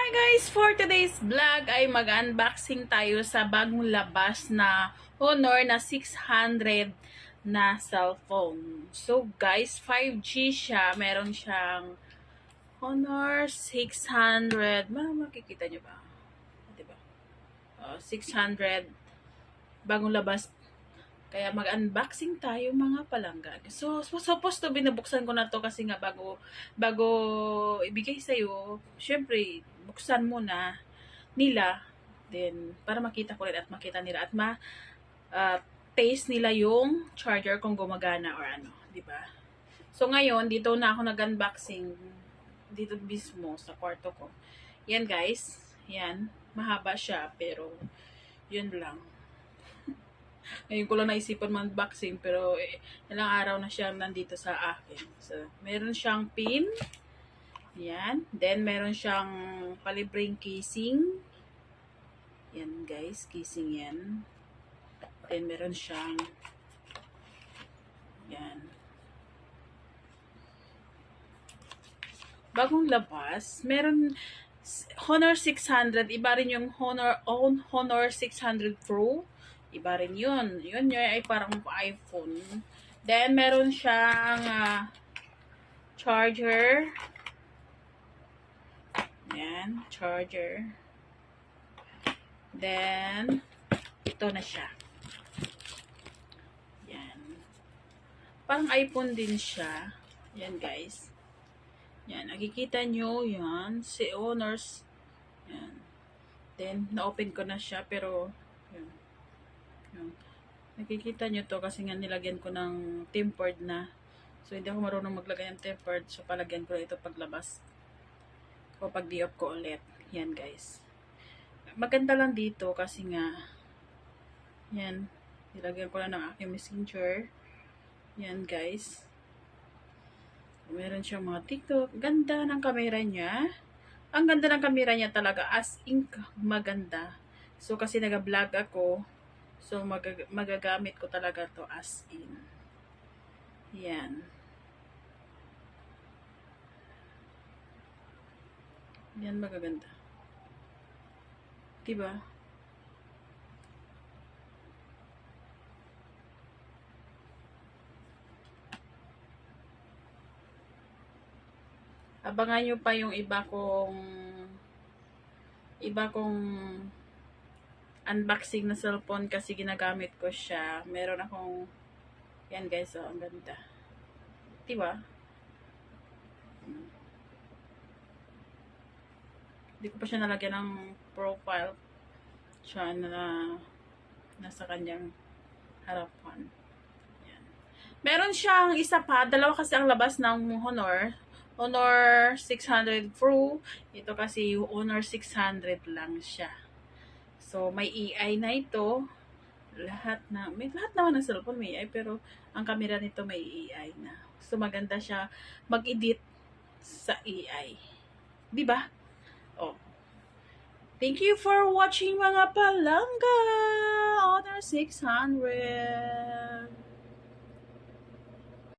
Guys, for today's vlog ay mag-unboxing tayo sa bagong labas na Honor na 600 na cellphone. So guys, 5G siya. Meron siyang Honor 600. Makikita nyo ba? Diba? 600. Bagong labas. Kaya mag-unboxing tayo mga palangga. So supposed to binubuksan ko na to kasi nga bago ibigay sa'yo, syempre, buksan mo na nila. Then, para makita ko rin at makita nila at uh, taste nila yung charger kung gumagana or ano. Diba? So ngayon, dito na ako nag-unboxing dito mismo sa kwarto ko. Yan guys. Yan. Mahaba siya pero yun lang. Ngayon ko lang naisipan mag-unboxing pero ilang araw na siya nandito sa akin. So, meron siyang pin. Yan. Then, meron siyang kalibreng casing. Yan guys, casing yan. Then, meron siyang yan. Bagong labas. Meron Honor 600. Iba rin yung Honor 600 Pro. Iba rin yun. Yun ay parang iPhone. Then, meron siyang charger. Yan, charger. Then, ito na siya. Yan. Parang iPhone din siya. Yan, guys. Yan, nakikita nyo, yan. Si Honors. Yan. Then, na-open ko na siya, pero, yan. Yan. Nakikita nyo to kasi nga nilagyan ko ng tempered na. So, hindi ako marunong maglagay ng tempered. So, palagyan ko na ito paglabas. O pag di-off ko ulit. Yan, guys. Maganda lang dito kasi nga, yan. Nilagyan ko na ng aking messenger. Yan, guys. Meron siyang mga TikTok. Ganda ng camera niya. Ang ganda ng camera niya talaga. As in, maganda. So, kasi nag-vlog ako. So, magagamit ko talaga to as in. Yan. Yan, magaganda. Diba? Abangan nyo pa yung iba kong unboxing na cellphone kasi ginagamit ko siya. Meron akong yan guys, oh, ang ganda. Diba? Hindi ko pa siya nalagyan ng profile siya na nasa kanyang harapan. Yan. Meron siyang isa pa, dalawa kasi ang labas ng Honor 600 Pro. Ito kasi Honor 600 lang siya. So, may AI na ito. Lahat naman ng cellphone may AI, pero ang camera nito may AI na. So, maganda siya mag-edit sa AI. Diba? Oh. Thank you for watching mga palangga! Honor 600!